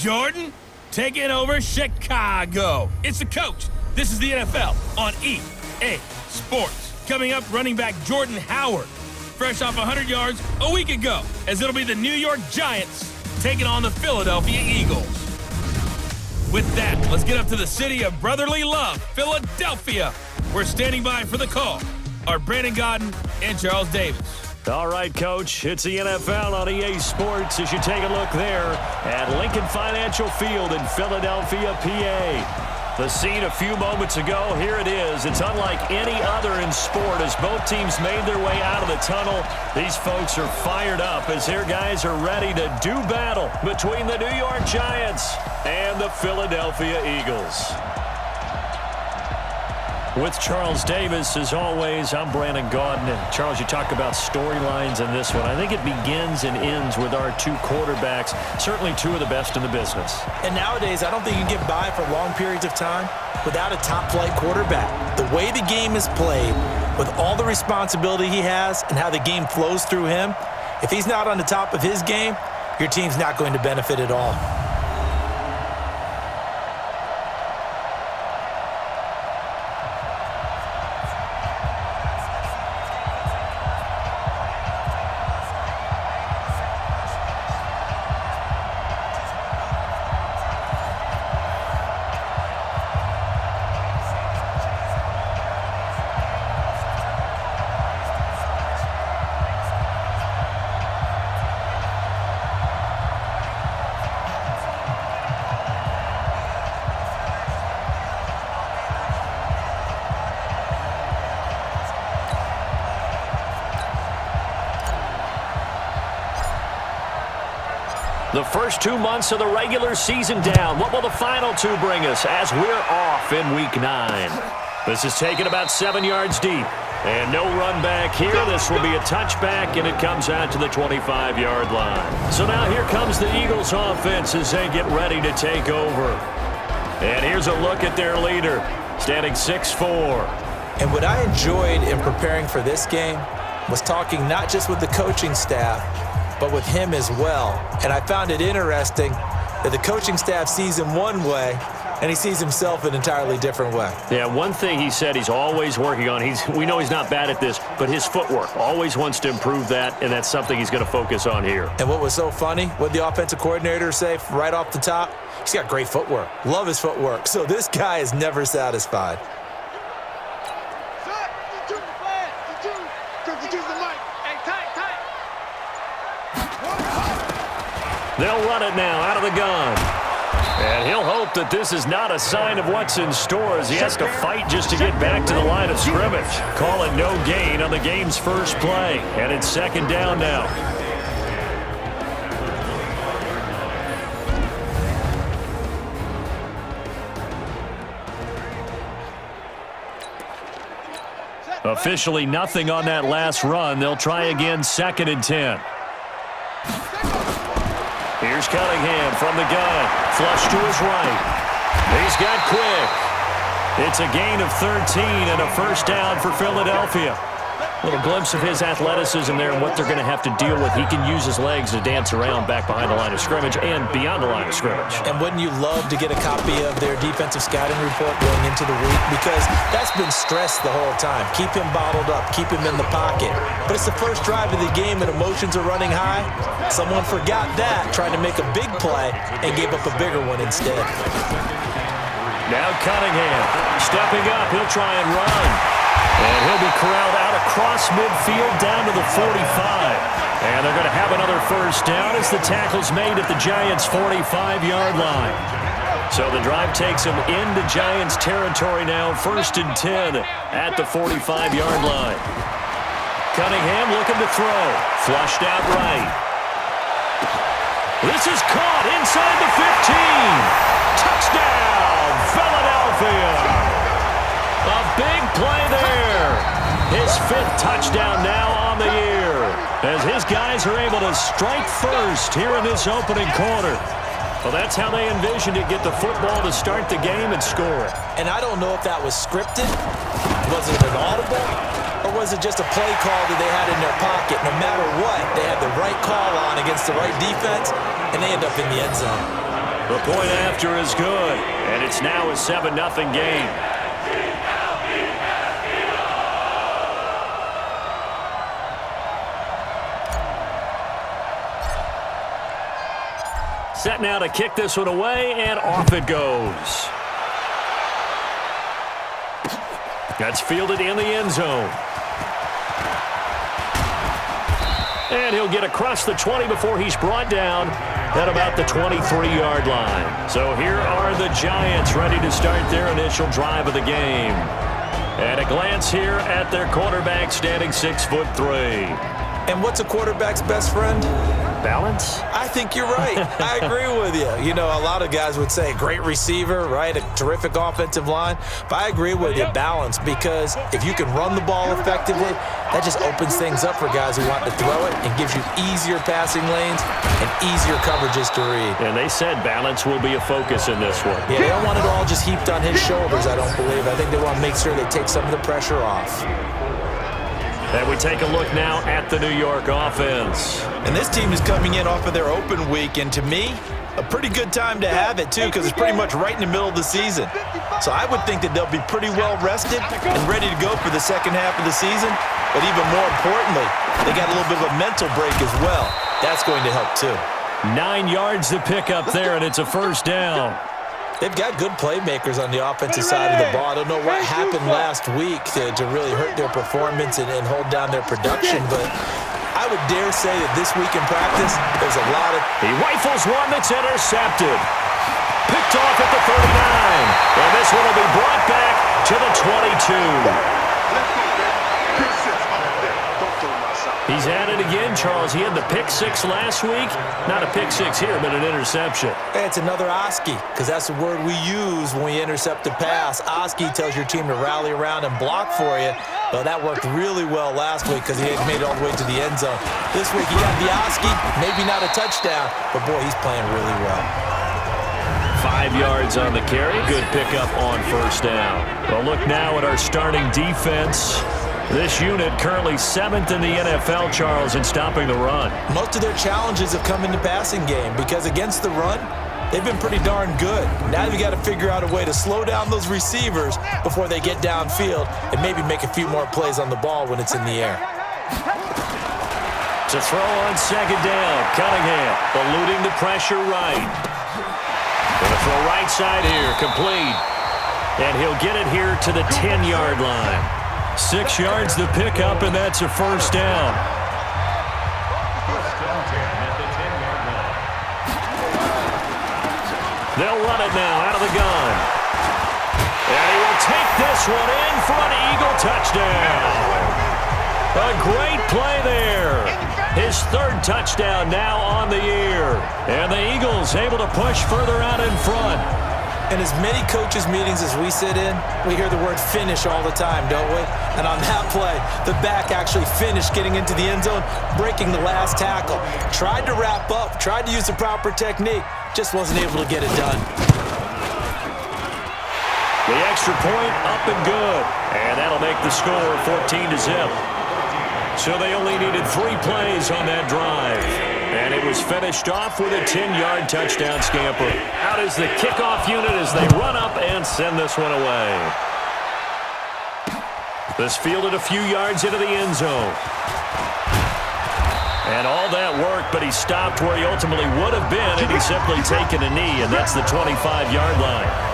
Jordan taking over Chicago. It's the coach. This is the NFL on EA Sports. Coming up, running back Jordan Howard, fresh off 100 yards a week ago, as it'll be the New York Giants taking on the Philadelphia Eagles. With that, let's get up to the city of brotherly love, Philadelphia. We're standing by for the call are Brandon Godden and Charles Davis. All right, Coach, it's the NFL on EA Sports as you take a look there at Lincoln Financial Field in Philadelphia, PA. The scene a few moments ago, here it is. It's unlike any other in sport as both teams made their way out of the tunnel. These folks are fired up as their guys are ready to do battle between the New York Giants and the Philadelphia Eagles. With Charles Davis, as always, I'm Brandon Godden. And Charles, you talk about storylines in this one. I think it begins and ends with our two quarterbacks, certainly two of the best in the business. And nowadays, I don't think you can get by for long periods of time without a top-flight quarterback. The way the game is played, with all the responsibility he has and how the game flows through him, if he's not on the top of his game, your team's not going to benefit at all. The first 2 months of the regular season down. What will the final two bring us as we're off in Week 9? This is taken about 7 yards deep. And no run back here. This will be a touchback, and it comes out to the 25-yard line. So now here comes the Eagles offense as they get ready to take over. And here's a look at their leader, standing 6'4". And what I enjoyed in preparing for this game was talking not just with the coaching staff, but with him as well. And I found it interesting that the coaching staff sees him one way, and he sees himself an entirely different way. Yeah, one thing he said he's always working on, we know he's not bad at this, but his footwork, always wants to improve that, and that's something he's going to focus on here. And what was so funny, what the offensive coordinator say right off the top? He's got great footwork. Love his footwork. So this guy is never satisfied. They'll run it now out of the gun. And he'll hope that this is not a sign of what's in store as he has to fight just to get back to the line of scrimmage. Call it no gain on the game's first play. And it's second down now. Officially nothing on that last run. They'll try again, 2nd and 10. Here's Cunningham from the gun. Flush to his right. He's got quick. It's a gain of 13 and a first down for Philadelphia. A little glimpse of his athleticism there and what they're going to have to deal with. He can use his legs to dance around back behind the line of scrimmage and beyond the line of scrimmage. And wouldn't you love to get a copy of their defensive scouting report going into the week? Because that's been stressed the whole time. Keep him bottled up. Keep him in the pocket. But it's the first drive of the game and emotions are running high. Someone forgot that, tried to make a big play, and gave up a bigger one instead. Now Cunningham stepping up. He'll try and run. And he'll be corralled out across midfield down to the 45. And they're going to have another first down as the tackle's made at the Giants' 45-yard line. So the drive takes them into Giants territory now, 1st and 10 at the 45-yard line. Cunningham looking to throw. Flushed out right. This is caught inside the 15. Touchdown, Philadelphia. A big play there. His 5th touchdown now on the year as his guys are able to strike first here in this opening quarter. Well, that's how they envisioned it, get the football to start the game and score it. And I don't know if that was scripted, was it an audible, or was it just a play call that they had in their pocket? No matter what, they had the right call on against the right defense, and they end up in the end zone. The point after is good, and it's now a 7-0 game. Set now to kick this one away, and off it goes. That's fielded in the end zone. And he'll get across the 20 before he's brought down at about the 23-yard line. So here are the Giants ready to start their initial drive of the game. And a glance here at their quarterback standing 6'3". And what's a quarterback's best friend? Balance? I think you're right. I agree with you. You know, a lot of guys would say great receiver, right? A terrific offensive line. But I agree with you, balance, because if you can run the ball effectively, that just opens things up for guys who want to throw it and gives you easier passing lanes and easier coverages to read. And they said balance will be a focus in this one. Yeah, they don't want it all just heaped on his shoulders, I don't believe. I think they want to make sure they take some of the pressure off. And we take a look now at the New York offense. And this team is coming in off of their open week, and to me, a pretty good time to have it, too, because it's pretty much right in the middle of the season. So I would think that they'll be pretty well rested and ready to go for the second half of the season. But even more importantly, they got a little bit of a mental break as well. That's going to help, too. 9 yards to pick up there, and it's a first down. They've got good playmakers on the offensive side of the ball. I don't know what happened last week to really hurt their performance and hold down their production, but I would dare say that this week in practice, there's a lot of... He rifles one that's intercepted. Picked off at the 39. And this one will be brought back to the 22. He's at it again, Charles. He had the pick six last week. Not a pick six here, but an interception. Hey, it's another Oski, because that's the word we use when we intercept a pass. Oski tells your team to rally around and block for you. Well, that worked really well last week because he had made it all the way to the end zone. This week he got the Oski, maybe not a touchdown, but boy, he's playing really well. 5 yards on the carry. Good pickup on first down. Well, look now at our starting defense. This unit currently 7th in the NFL, Charles, in stopping the run. Most of their challenges have come in the passing game because against the run, they've been pretty darn good. Now you got to figure out a way to slow down those receivers before they get downfield and maybe make a few more plays on the ball when it's in the air. To throw on second down, Cunningham eluding the pressure right. Going to throw right side here, complete. And he'll get it here to the 10-yard line. 6 yards to pick up, and that's a first down. They'll run it now out of the gun. And he will take this one in for an Eagle touchdown. A great play there. His third touchdown now on the year. And the Eagles able to push further out in front. In as many coaches' meetings as we sit in, we hear the word finish all the time, don't we? And on that play, the back actually finished getting into the end zone, breaking the last tackle. Tried to wrap up, tried to use the proper technique, just wasn't able to get it done. The extra point up and good. And that'll make the score 14-0. So they only needed 3 plays on that drive. And it was finished off with a 10-yard touchdown scamper. Out is the kickoff unit as they run up and send this one away. This fielded a few yards into the end zone. And all that worked, but he stopped where he ultimately would have been had he simply taken a knee, and that's the 25-yard line.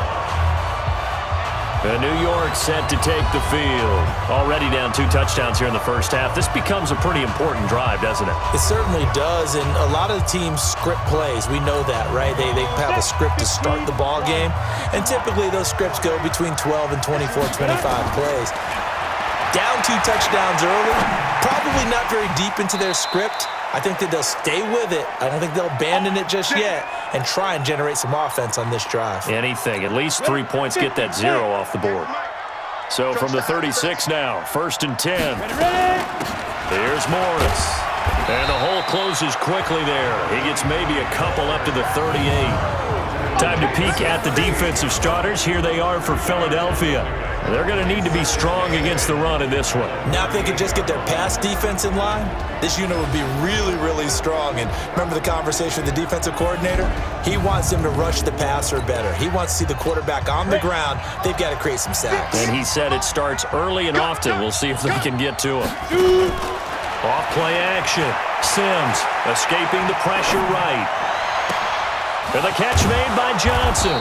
And New York set to take the field. Already down 2 touchdowns here in the first half. This becomes a pretty important drive, doesn't it? It certainly does, and a lot of teams script plays. We know that, right? They have a script to start the ball game, and typically those scripts go between 12 and 24, 25 plays. Down 2 touchdowns early, probably not very deep into their script. I think that they'll stay with it. I don't think they'll abandon it just yet and try and generate some offense on this drive. Anything. At least 3 points, get that 0 off the board. So from the 36 now, 1st and 10. Here's Morris. And the hole closes quickly there. He gets maybe a couple up to the 38. Time to peek at the defensive starters. Here they are for Philadelphia. They're going to need to be strong against the run in this one. Now if they could just get their pass defense in line, this unit would be really, really strong. And remember the conversation with the defensive coordinator? He wants them to rush the passer better. He wants to see the quarterback on the ground. They've got to create some sacks. And he said it starts early and often. We'll see if they can get to him. Off-play action. Sims escaping the pressure right. And the catch made by Johnson.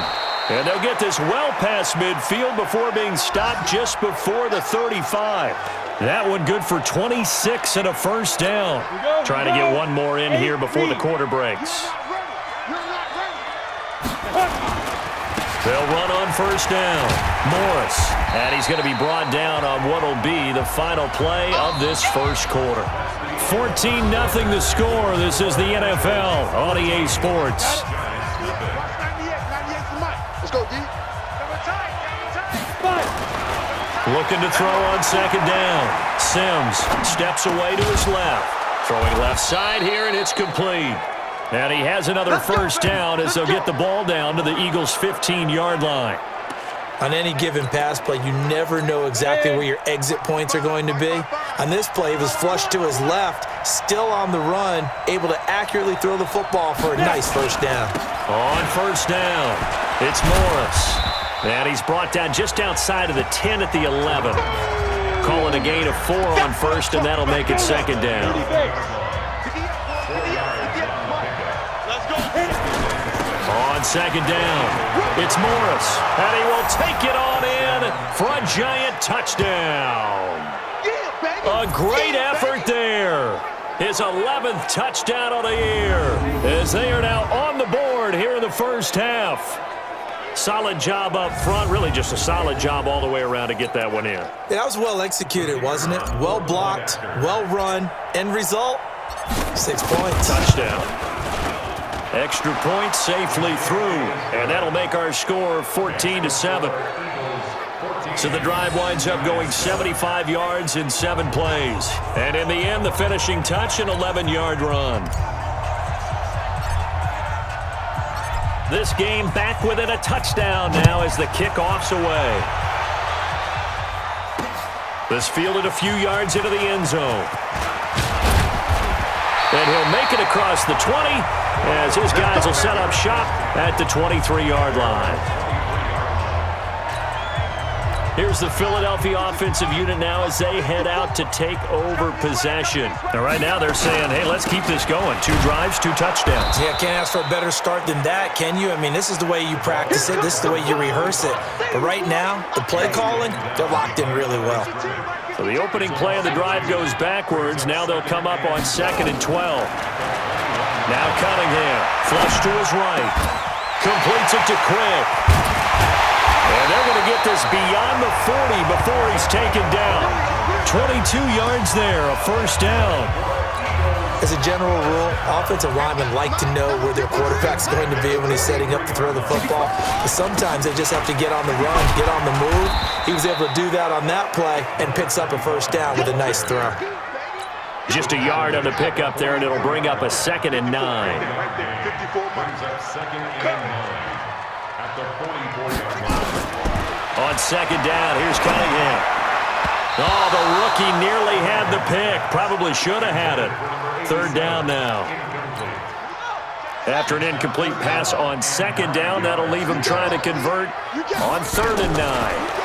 And they'll get this well past midfield before being stopped just before the 35. That one good for 26 and a first down. Trying to get one more in here before the quarter breaks. They'll run on first down. Morris. And he's going to be brought down on what will be the final play of this first quarter. 14-0 the score. This is the NFL on EA Sports. Looking to throw on second down. Sims steps away to his left. Throwing left side here, and it's complete. And he has another first down as they'll get the ball down to the Eagles' 15-yard line. On any given pass play, you never know exactly where your exit points are going to be. On this play, he was flushed to his left, still on the run, able to accurately throw the football for a nice first down. On first down, it's Morris. And he's brought down just outside of the 10 at the 11. Call it a gain of 4 on first, and that'll make it second down. On second down, it's Morris, and he will take it on in for a giant touchdown. A great effort there. His 11th touchdown on the year, as they are now on the board here in the first half. Solid job up front, really just a solid job all the way around to get that one in. That was well executed, wasn't it? Well blocked, well run. End result, 6 points. Touchdown. Extra point safely through, and that'll make our score 14-7. So the drive winds up going 75 yards in 7 plays. And in the end, the finishing touch, an 11-yard run. This game back within a touchdown now as the kickoff's away. This fielded a few yards into the end zone. And he'll make it across the 20 as his guys will set up shop at the 23-yard line. Here's the Philadelphia offensive unit now as they head out to take over possession. Now, right now they're saying, hey, let's keep this going. 2 drives, 2 touchdowns. Yeah, can't ask for a better start than that, can you? I mean, this is the way you practice it. This is the way you rehearse it. But right now, the play calling, they're locked in really well. So the opening play of the drive goes backwards. Now they'll come up on 2nd and 12. Now Cunningham, flush to his right. Completes it to Quick. And they're going to get this beyond the 40 before he's taken down. 22 yards there, a first down. As a general rule, offensive linemen like to know where their quarterback's going to be when he's setting up to throw the football. But sometimes they just have to get on the run, get on the move. He was able to do that on that play and picks up a first down with a nice throw. Just a yard on the pickup there, and it'll bring up a 2nd and 9. On 2nd down, here's Cunningham. Oh, the rookie nearly had the pick. Probably should have had it. 3rd down now. After an incomplete pass on 2nd down, that'll leave him trying to convert on 3rd and 9.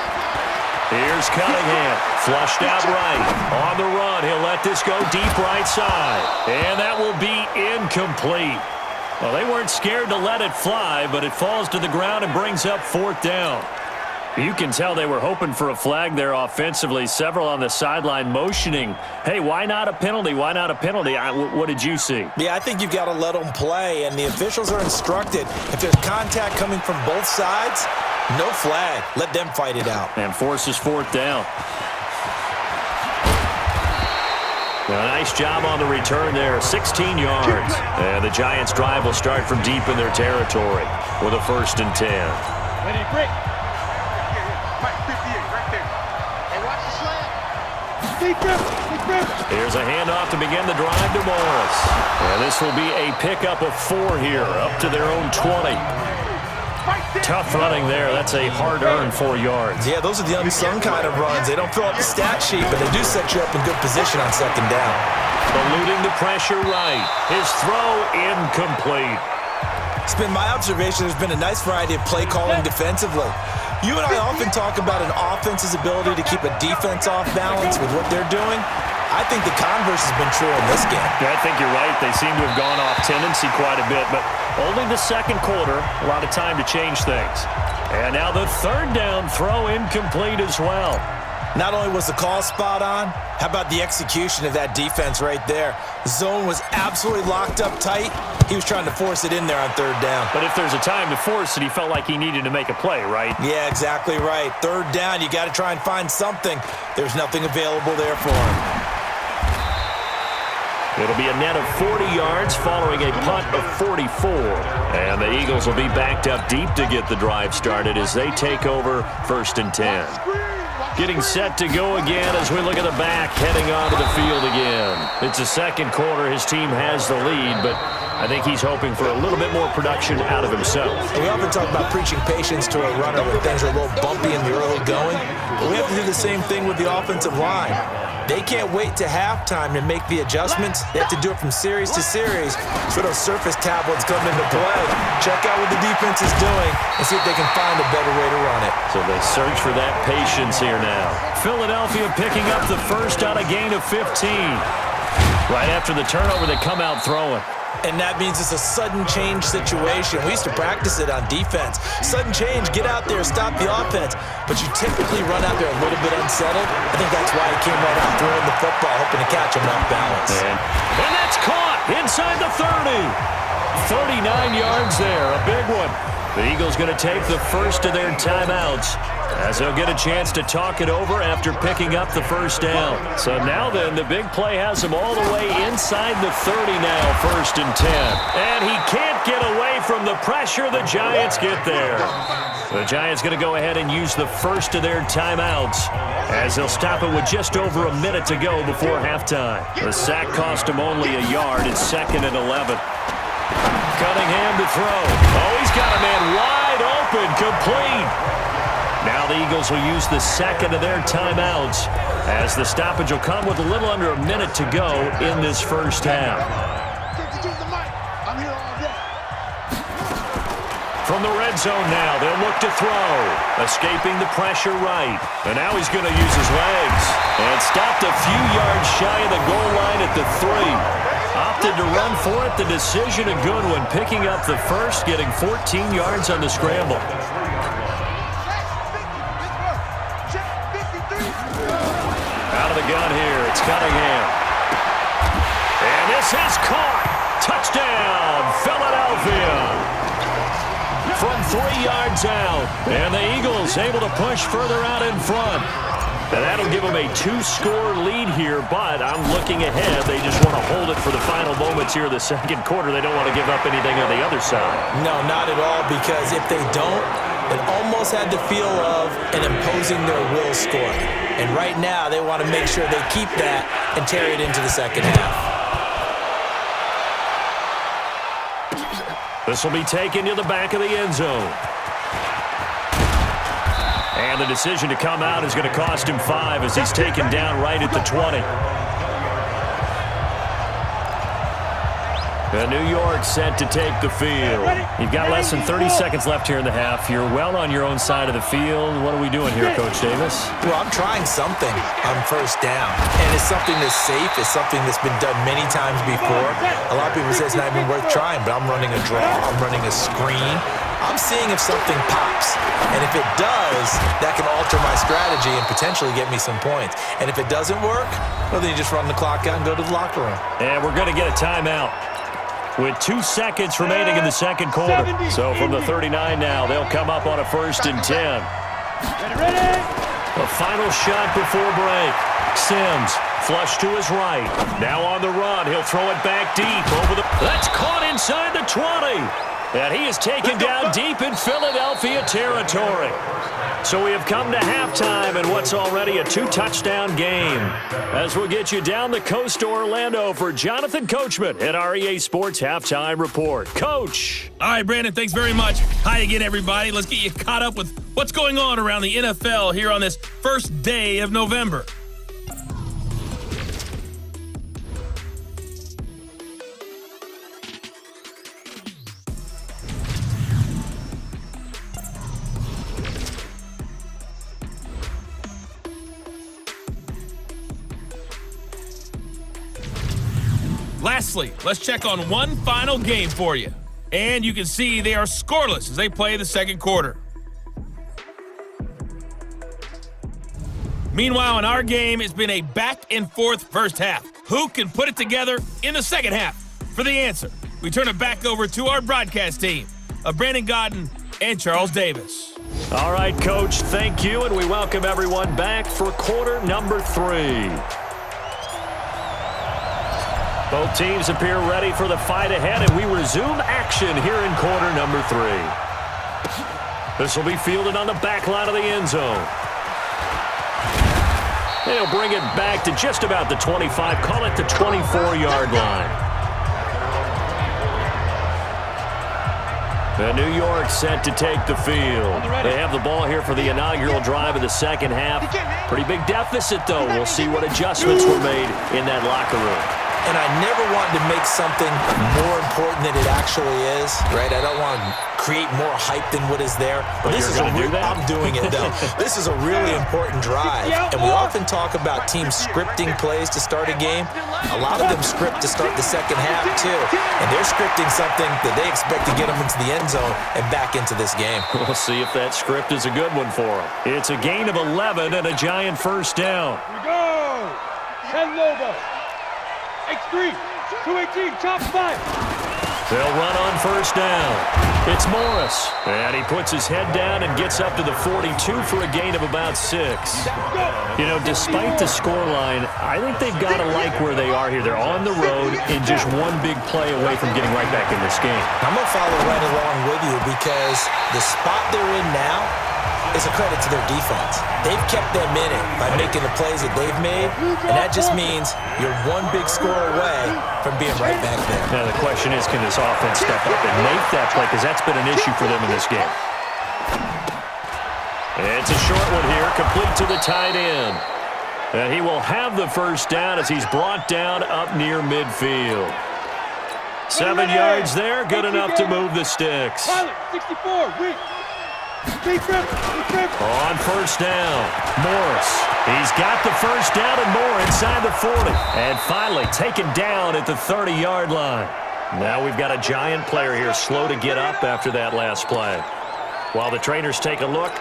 Here's Cunningham, flushed out right. On the run, he'll let this go deep right side. And that will be incomplete. Well, they weren't scared to let it fly, but it falls to the ground and brings up 4th down. You can tell they were hoping for a flag there offensively. Several on the sideline motioning, hey, why not a penalty? Why not a penalty? What did you see? Yeah, I think you've got to let them play, and the officials are instructed. If there's contact coming from both sides, no flag. Let them fight it out. And forces 4th down. A nice job on the return there, 16 yards. And the Giants' drive will start from deep in their territory with a 1st and 10. Ready, break. Right, 58, right there. Hey, watch the slant. Deep, Here's a handoff to begin the drive to Morris. And this will be a pickup of 4 here, up to their own 20. Tough running there. That's a hard-earned 4 yards. Yeah, those are the unsung kind of runs. They don't fill up the stat sheet, but they do set you up in good position on second down. Eluding the pressure right. His throw incomplete. It's been my observation there's been a nice variety of play calling defensively. You and I often talk about an offense's ability to keep a defense off balance with what they're doing. I think the converse has been true in this game. Yeah, I think you're right. They seem to have gone off tendency quite a bit, but only the second quarter, a lot of time to change things. And now the third down throw incomplete as well. Not only was the call spot on, how about the execution of that defense right there? The zone was absolutely locked up tight. He was trying to force it in there on third down. But if there's a time to force it, he felt like he needed to make a play, right? Yeah, exactly right. Third down, you got to try and find something. There's nothing available there for him. It'll be a net of 40 yards following a punt of 44. And the Eagles will be backed up deep to get the drive started as they take over 1st and 10. Getting set to go again as we look at the back, heading onto the field again. It's the second quarter. His team has the lead, but I think he's hoping for a little bit more production out of himself. We often talk about preaching patience to a runner when things are a little bumpy in the early going, but we have to do the same thing with the offensive line. They can't wait to halftime to make the adjustments. They have to do it from series to series so those surface tablets come into play. Check out what the defense is doing and see if they can find a better way to run it. So they search for that patience here now. Philadelphia picking up the first on a gain of 15. Right after the turnover, they come out throwing. And that means it's a sudden change situation. We used to practice it on defense. Sudden change, get out there, stop the offense. But you typically run out there a little bit unsettled. I think that's why he came right out throwing the football, hoping to catch him off balance. And that's caught inside the 30. 39 yards there, a big one. The Eagles going to take the first of their timeouts as they'll get a chance to talk it over after picking up the first down. So now then, the big play has him all the way inside the 30 now, 1st and 10. And he can't get away from the pressure. The Giants get there. The Giants going to go ahead and use the first of their timeouts as they'll stop it with just over a minute to go before halftime. The sack cost him only a yard. It's 2nd and 11. Cunningham to throw. Oh, he's got a man wide open, complete. Now the Eagles will use the second of their timeouts as the stoppage will come with a little under a minute to go in this first half. From the red zone now, they'll look to throw. Escaping the pressure right. And now he's going to use his legs. And stopped a few yards shy of the goal line at the 3. Opted to run for it. The decision a good one. Picking up the first, getting 14 yards on the scramble. Out of the gun here, it's Cunningham. And this is caught. Touchdown, Philadelphia. From 3 yards out. And the Eagles able to push further out in front. And that'll give them a 2-score lead here, but I'm looking ahead. They just want to hold it for the final moments here of the second quarter. They don't want to give up anything on the other side. No, not at all, because if they don't, it almost had the feel of an imposing their will scoring. And right now, they want to make sure they keep that and carry it into the second half. This will be taken to the back of the end zone. And the decision to come out is going to cost him 5 as he's taken down right at the 20. And New York set to take the field. You've got less than 30 seconds left here in the half. You're well on your own side of the field. What are we doing here, Coach Davis? Well, I'm trying something on first down. And it's something that's safe. It's something that's been done many times before. A lot of people say it's not even worth trying, but I'm running a draw. I'm running a screen. I'm seeing if something pops. And if it does, that can alter my strategy and potentially get me some points. And if it doesn't work, well, then you just run the clock out and go to the locker room. And we're going to get a timeout with 2 seconds remaining in the second quarter. So from the 39 now, they'll come up on a 1st and 10. The final shot before break. Sims, flush to his right. Now on the run, he'll throw it back deep over the... That's caught inside the 20. And he is taken down deep in Philadelphia territory. So we have come to halftime in what's already a 2-touchdown game. As we'll get you down the coast to Orlando for Jonathan Coachman at our EA Sports Halftime Report. Coach. All right, Brandon, thanks very much. Hi again, everybody. Let's get you caught up with what's going on around the NFL here on this first day of November. Lastly, let's check on one final game for you. And you can see they are scoreless as they play the second quarter. Meanwhile, in our game, it's been a back-and-forth first half. Who can put it together in the second half? For the answer, we turn it back over to our broadcast team of Brandon Godden and Charles Davis. All right, Coach, thank you, and we welcome everyone back for quarter number 3. Both teams appear ready for the fight ahead, and we resume action here in quarter number 3. This will be fielded on the back line of the end zone. They'll bring it back to just about the 25, call it the 24-yard line. The New York set to take the field. They have the ball here for the inaugural drive of the second half. Pretty big deficit, though. We'll see what adjustments were made in that locker room. And I never want to make something more important than it actually is, right? I don't want to create more hype than what is there. But this is I'm doing it, though. This is a really important drive. And we often talk about teams scripting plays to start a game. A lot of them script to start the second half, too. And they're scripting something that they expect to get them into the end zone and back into this game. We'll see if that script is a good one for them. It's a gain of 11 and a giant first down. Here we go. 10 Lobo. X3, 218, chop 5. They'll run on first down. It's Morris. And he puts his head down and gets up to the 42 for a gain of about 6. You know, despite the scoreline, I think they've got to like where they are here. They're on the road and just one big play away from getting right back in this game. I'm going to follow right along with you because the spot they're in now is a credit to their defense. They've kept them in it by making the plays that they've made, and that just means you're one big score away from being right back there. Now the question is, can this offense step up and make that play, because that's been an issue for them in this game. It's a short one here, complete to the tight end. And he will have the first down as he's brought down up near midfield. 7 yards there, good enough to move the sticks. 64, weak. On first down, Morris. He's got the first down and more inside the 40. And finally taken down at the 30-yard line. Now we've got a giant player here slow to get up after that last play. While the trainers take a look,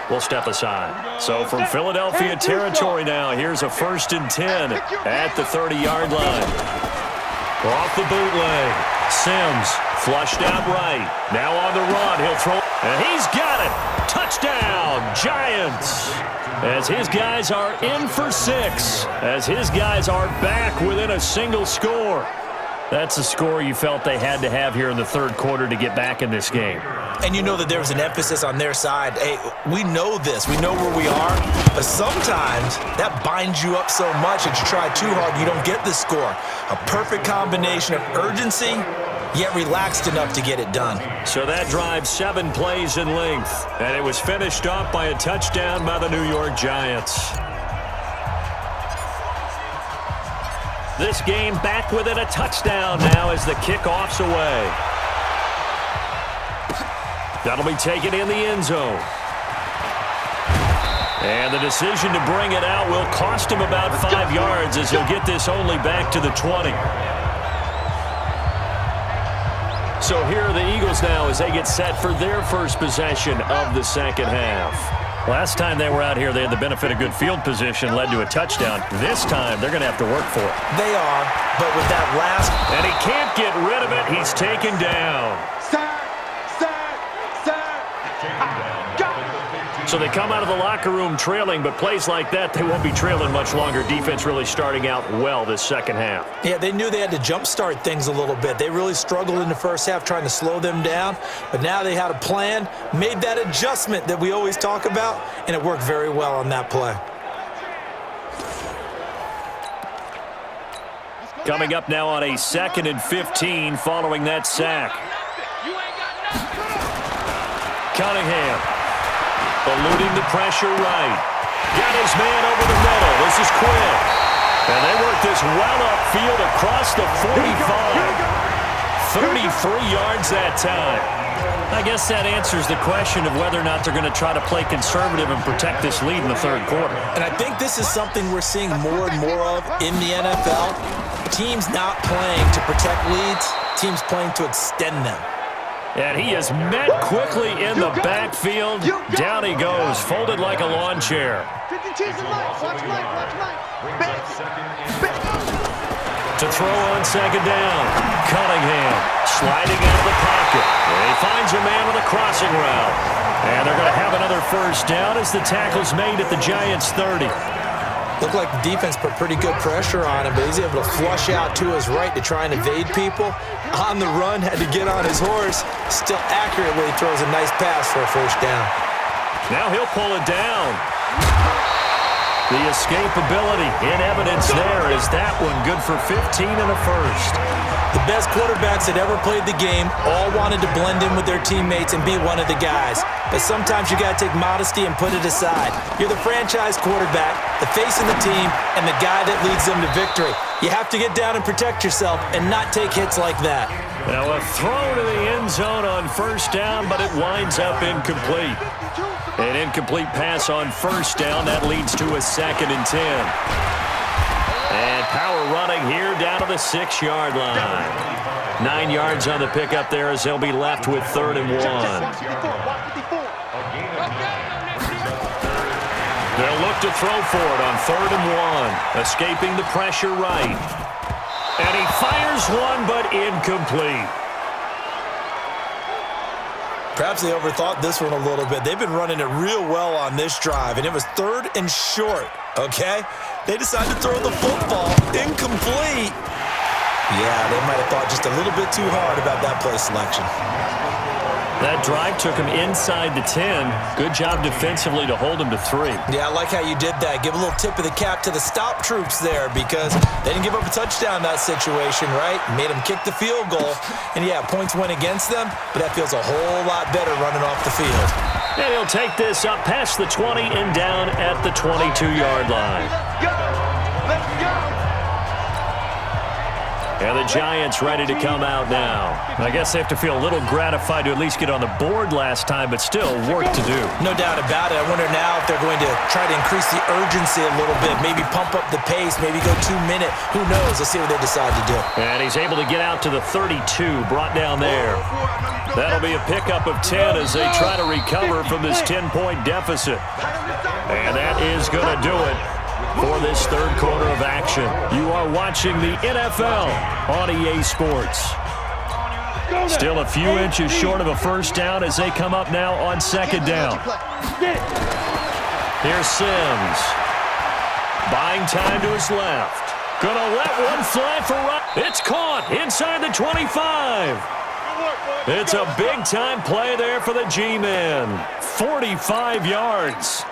we'll step aside. So from Philadelphia territory now, here's a 1st and 10 at the 30-yard line. Off the bootleg. Sims flushed out right. Now on the run. He'll throw. And he's got it. Touchdown, Giants. As his guys are in for 6. As his guys are back within a single score. That's a score you felt they had to have here in the third quarter to get back in this game. And you know that there was an emphasis on their side. Hey, we know this. We know where we are. But sometimes that binds you up so much that you try too hard, you don't get the score. A perfect combination of urgency, yet relaxed enough to get it done. So that drive 7 plays in length. And it was finished off by a touchdown by the New York Giants. This game back within a touchdown now as the kickoff's away. That'll be taken in the end zone. And the decision to bring it out will cost him about 5 yards as he'll get this only back to the 20. So here are the Eagles now as they get set for their first possession of the second half. Last time they were out here, they had the benefit of good field position, led to a touchdown. This time, they're going to have to work for it. They are, but with that last... And he can't get rid of it. He's taken down. So they come out of the locker room trailing, but plays like that, they won't be trailing much longer. Defense really starting out well this second half. Yeah, they knew they had to jumpstart things a little bit. They really struggled in the first half trying to slow them down, but now they had a plan, made that adjustment that we always talk about, and it worked very well on that play. Coming up now on a 2nd and 15 following that sack. Cunningham eluding the pressure right. Got his man over the middle. This is quick. And they work this well upfield across the 45. 33 yards that time. I guess that answers the question of whether or not they're going to try to play conservative and protect this lead in the third quarter. And I think this is something we're seeing more and more of in the NFL. Teams not playing to protect leads, teams playing to extend them. And he is met quickly in the backfield. Down he goes, folded like a lawn chair. To throw on second down. Cunningham sliding out of the pocket. And he finds a man with a crossing route. And they're going to have another first down as the tackle's made at the Giants' 30. Looked like the defense put pretty good pressure on him, but he's able to flush out to his right to try and evade people. On the run, had to get on his horse. Still accurately throws a nice pass for a first down. Now he'll pull it down. The escapability in evidence there. Is that one good for 15 and a first? The best quarterbacks that ever played the game all wanted to blend in with their teammates and be one of the guys. But sometimes you got to take modesty and put it aside. You're the franchise quarterback, the face of the team, and the guy that leads them to victory. You have to get down and protect yourself and not take hits like that. Now a throw to the end zone on first down, but it winds up incomplete. An incomplete pass on first down. That leads to a 2nd and 10. And power running here down to the 6-yard line. 9 yards on the pickup there as they'll be left with 3rd and 1. They'll look to throw for it on 3rd and 1. Escaping the pressure right. And he fires one, but incomplete. Perhaps they overthought this one a little bit. They've been running it real well on this drive, and it was 3rd and short, okay? They decided to throw the football. Incomplete. Yeah, they might have thought just a little bit too hard about that play selection. That drive took him inside the 10. Good job defensively to hold him to 3. Yeah, I like how you did that. Give a little tip of the cap to the stop troops there because they didn't give up a touchdown in that situation, right? Made them kick the field goal. And, yeah, points went against them, but that feels a whole lot better running off the field. And he'll take this up past the 20 and down at the 22-yard line. Let's go! And the Giants ready to come out now. I guess they have to feel a little gratified to at least get on the board last time, but still work to do. No doubt about it. I wonder now if they're going to try to increase the urgency a little bit, maybe pump up the pace, maybe go 2-minute. Who knows? Let's see what they decide to do. And he's able to get out to the 32, brought down there. That'll be a pickup of 10 as they try to recover from this 10-point deficit. And that is going to do it for this third quarter of action. You are watching the NFL on EA Sports. Still a few inches short of a first down as they come up now on second down. Here's Sims. Buying time to his left. Gonna let one fly for right. It's caught inside the 25. It's a big-time play there for the G-men. 45 yards.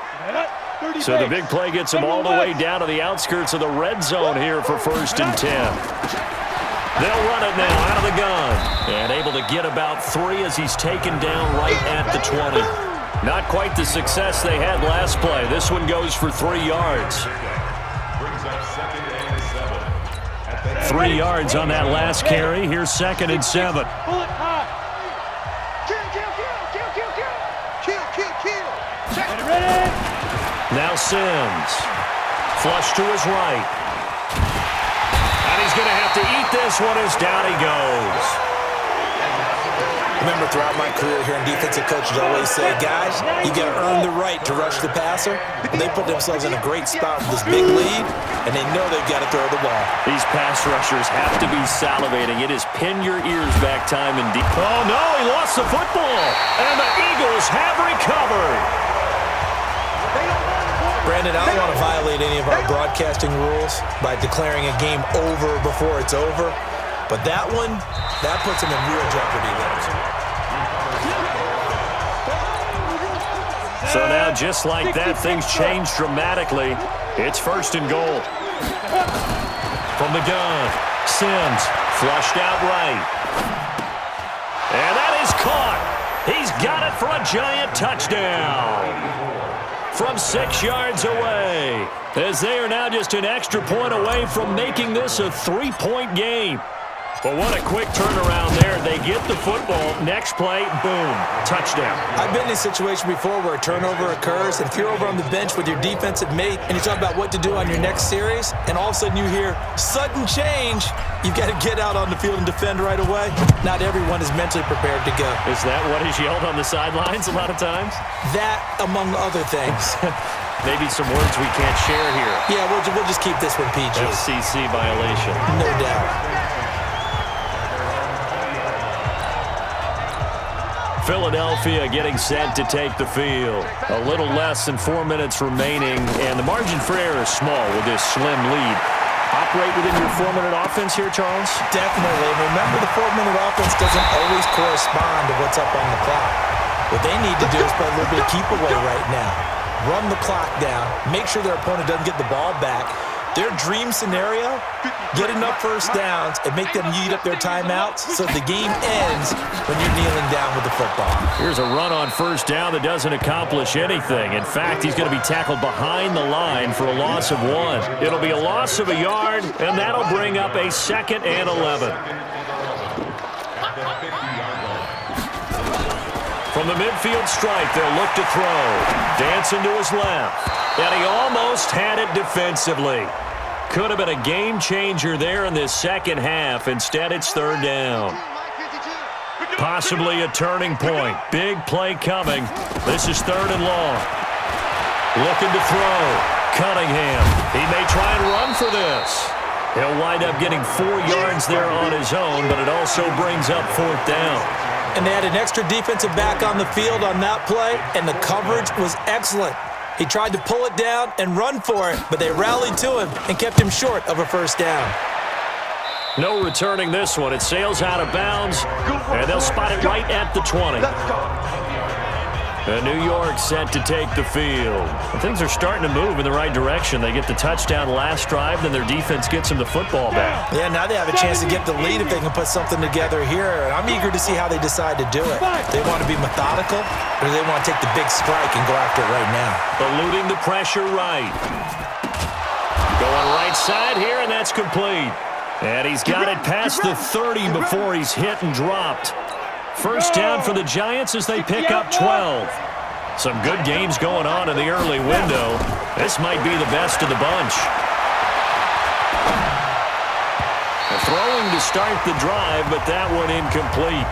So the big play gets him all the way down to the outskirts of the red zone here for 1st and 10. They'll run it now out of the gun. And able to get about 3 as he's taken down right at the 20. Not quite the success they had last play. This one goes for 3 yards. 3 yards on that last carry. Here's 2nd and 7. Now Sims. Flush to his right. And he's going to have to eat this one as down he goes. Remember, throughout my career here in defensive coaches always say, guys, you got to earn the right to rush the passer. And they put themselves in a great spot with this big lead, and they know they've got to throw the ball. These pass rushers have to be salivating. It is pin your ears back time indeed. Oh, no, he lost the football. And the Eagles have recovered. Brandon, I don't want to violate any of our broadcasting rules by declaring a game over before it's over, but that one, that puts him in real jeopardy there. So now, just like that, things change dramatically. It's 1st and goal. From the gun, Sims, flushed out right. And that is caught. He's got it for a giant touchdown. From 6 yards away, as they are now just an extra point away from making this a 3-point game. But what a quick turnaround there. They get the football. Next play, boom, touchdown. I've been in a situation before where a turnover occurs, and if you're over on the bench with your defensive mate and you talk about what to do on your next series, and all of a sudden you hear sudden change, you've got to get out on the field and defend right away. Not everyone is mentally prepared to go. Is that what is yelled on the sidelines a lot of times? That, among other things. Maybe some words we can't share here. Yeah, we'll just keep this one PG. FCC violation. No doubt. Philadelphia getting set to take the field. A little less than 4 minutes remaining, and the margin for error is small with this slim lead. Operate within your 4-minute offense here, Charles? Definitely. And remember, the 4-minute offense doesn't always correspond to what's up on the clock. What they need to do is play a little bit of keep away right now. Run the clock down. Make sure their opponent doesn't get the ball back. Their dream scenario, get enough first downs and make them eat up their timeouts so the game ends when you're kneeling down with the football. Here's a run on 1st down that doesn't accomplish anything. In fact, he's going to be tackled behind the line for a loss of 1. It'll be a loss of a yard, and that'll bring up a 2nd and 11. From the midfield stripe, they'll look to throw. Dancing to his left. And he almost had it defensively. Could have been a game changer there in this second half. Instead, it's 3rd down. Possibly a turning point. Big play coming. This is 3rd and long. Looking to throw. Cunningham. He may try and run for this. He'll wind up getting 4 yards there on his own, but it also brings up 4th down. And they had an extra defensive back on the field on that play, and the coverage was excellent. He tried to pull it down and run for it, but they rallied to him and kept him short of a 1st down. No returning this one. It sails out of bounds, and they'll spot it right at the 20. And New York set to take the field. Things are starting to move in the right direction. They get the touchdown last drive, then their defense gets them the football back. Yeah, now they have a chance to get the lead if they can put something together here. And I'm eager to see how they decide to do it. They want to be methodical, or do they want to take the big strike and go after it right now? Eluding the pressure right. Going right side here, and that's complete. And he's got it past the 30 before he's hit and dropped. 1st down for the Giants as they pick up 12. Some good games going on in the early window. This might be the best of the bunch. Throwing to start the drive, but that one incomplete.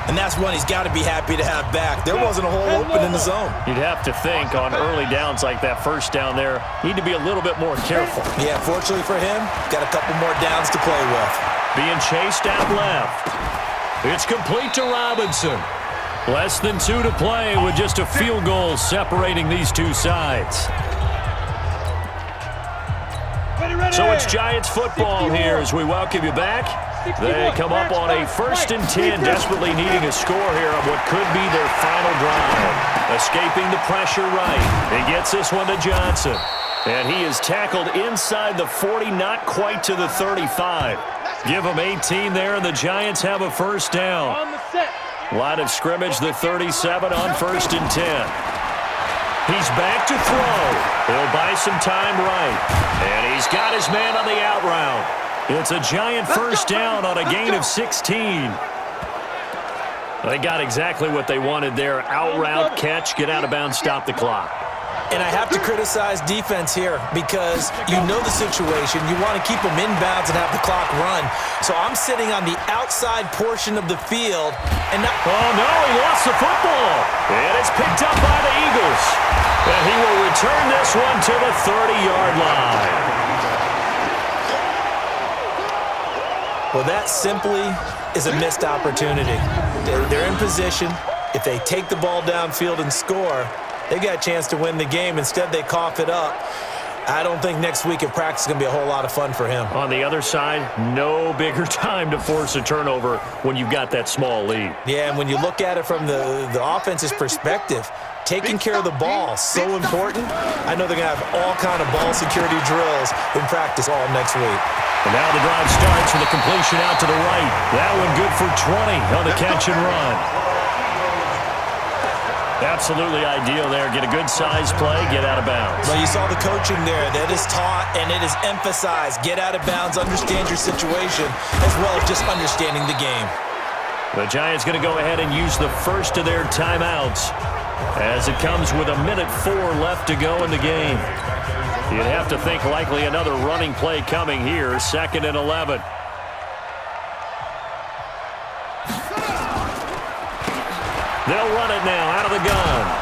And that's one he's got to be happy to have back. There wasn't a hole open in the zone. You'd have to think on early downs like that 1st down there, need to be a little bit more careful. Yeah, fortunately for him, got a couple more downs to play with. Being chased out left. It's complete to Robinson. Less than 2 to play with just a field goal separating these two sides. So it's Giants football here as we welcome you back. They come up on a 1st and 10, desperately needing a score here on what could be their final drive. Escaping the pressure right. He gets this one to Johnson. And he is tackled inside the 40, not quite to the 35. Give him 18 there, and the Giants have a 1st down. Line of scrimmage, the 37 on 1st and 10. He's back to throw. He'll buy some time right. And he's got his man on the out route. It's a Giant 1st down on a gain of 16. They got exactly what they wanted there. Out route, catch, get out of bounds, stop the clock. And I have to criticize defense here because you know the situation. You want to keep them inbounds and have the clock run. So I'm sitting on the outside portion of the field. And now oh, no, he lost the football. And it's picked up by the Eagles. And he will return this one to the 30-yard line. Well, that simply is a missed opportunity. They're in position. If they take the ball downfield and score, They got a chance to win the game. Instead, they cough it up. I don't think next week at practice is going to be a whole lot of fun for him. On the other side, no bigger time to force a turnover when you've got that small lead. Yeah, and when you look at it from the offense's perspective, taking care of the ball, so important. I know they're going to have all kind of ball security drills in practice all next week. And now the drive starts with a completion out to the right. That one good for 20 on the catch and run. Absolutely ideal there. Get a good size play, get out of bounds. Well, you saw the coaching there. That is taught and it is emphasized. Get out of bounds, understand your situation, as well as just understanding the game. The Giants going to go ahead and use the first of their timeouts as it comes with 1:04 left to go in the game. You'd have to think likely another running play coming here, 2nd and 11. They'll run it now out of the gun.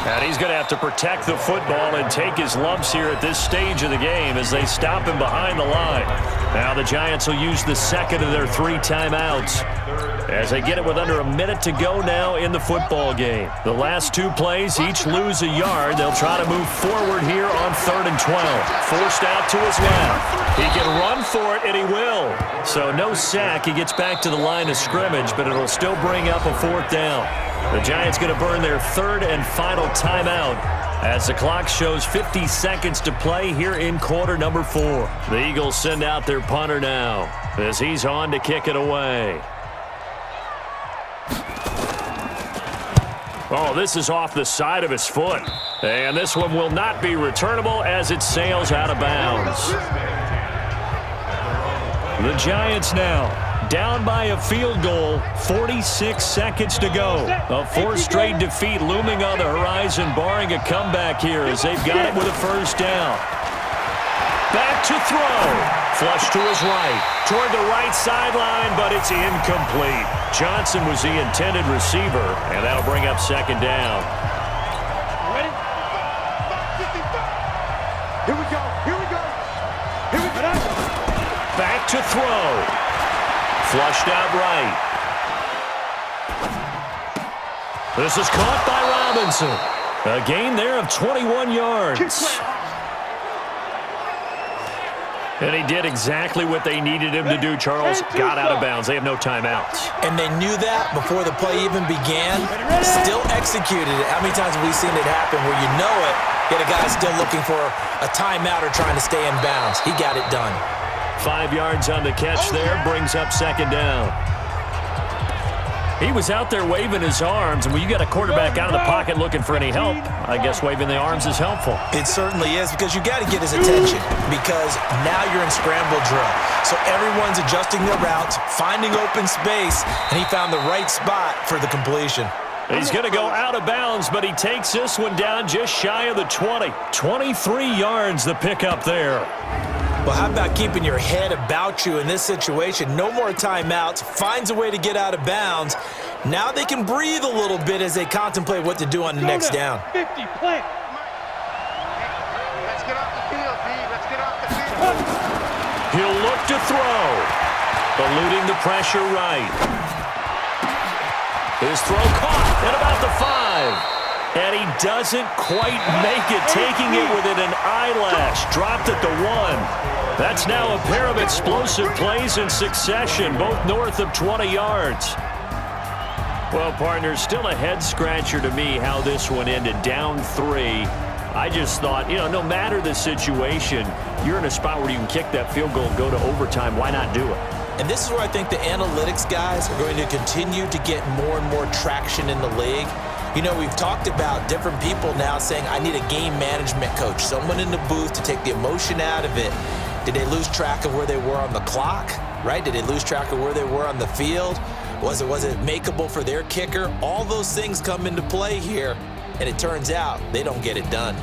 And he's going to have to protect the football and take his lumps here at this stage of the game as they stop him behind the line. Now the Giants will use the second of their 3 timeouts as they get it with under 1 minute to go now in the football game. The last 2 plays each lose a yard. They'll try to move forward here on 3rd and 12. Forced out to his left. He can run for it, and he will. So no sack. He gets back to the line of scrimmage, but it'll still bring up a 4th down. The Giants going to burn their 3rd and final timeout as the clock shows 50 seconds to play here in quarter number 4. The Eagles send out their punter now as he's on to kick it away. Oh, this is off the side of his foot. And this one will not be returnable as it sails out of bounds. The Giants now down by a field goal, 46 seconds to go. A 4th straight defeat looming on the horizon, barring a comeback here as they've got it with a 1st down. Back to throw. Flush to his right. Toward the right sideline, but it's incomplete. Johnson was the intended receiver, and that'll bring up 2nd down. Ready? Here we go. Here we go. Here we go. Back to throw. Flushed out right. This is caught by Robinson. A gain there of 21 yards. And he did exactly what they needed him to do, Charles. Got out of bounds. They have no timeouts. And they knew that before the play even began. Still executed it. How many times have we seen it happen where you know it, yet a guy still looking for a timeout or trying to stay in bounds? He got it done. 5 yards on the catch there, brings up 2nd down. He was out there waving his arms, and when you got a quarterback out of the pocket looking for any help, I guess waving the arms is helpful. It certainly is, because you got to get his attention, because now you're in scramble drill. So everyone's adjusting their routes, finding open space, and he found the right spot for the completion. He's going to go out of bounds, but he takes this one down just shy of the 20. 23 yards the pickup there. Well, how about keeping your head about you in this situation? No more timeouts. Finds a way to get out of bounds. Now they can breathe a little bit as they contemplate what to do on the next down. 50, play. Let's get off the field, D. Let's get off the field. He'll look to throw. Eluding the pressure right. His throw caught at about the 5. And he doesn't quite make it, taking it within an eyelash. Dropped at the 1. That's now a pair of explosive plays in succession, both north of 20 yards. Well, partners, still a head-scratcher to me how this one ended, down 3. I just thought, no matter the situation, you're in a spot where you can kick that field goal, go to overtime. Why not do it? And this is where I think the analytics guys are going to continue to get more and more traction in the league. We've talked about different people now saying, I need a game management coach, someone in the booth to take the emotion out of it. Did they lose track of where they were on the clock, right? Did they lose track of where they were on the field? Was it makeable for their kicker? All those things come into play here, and it turns out they don't get it done.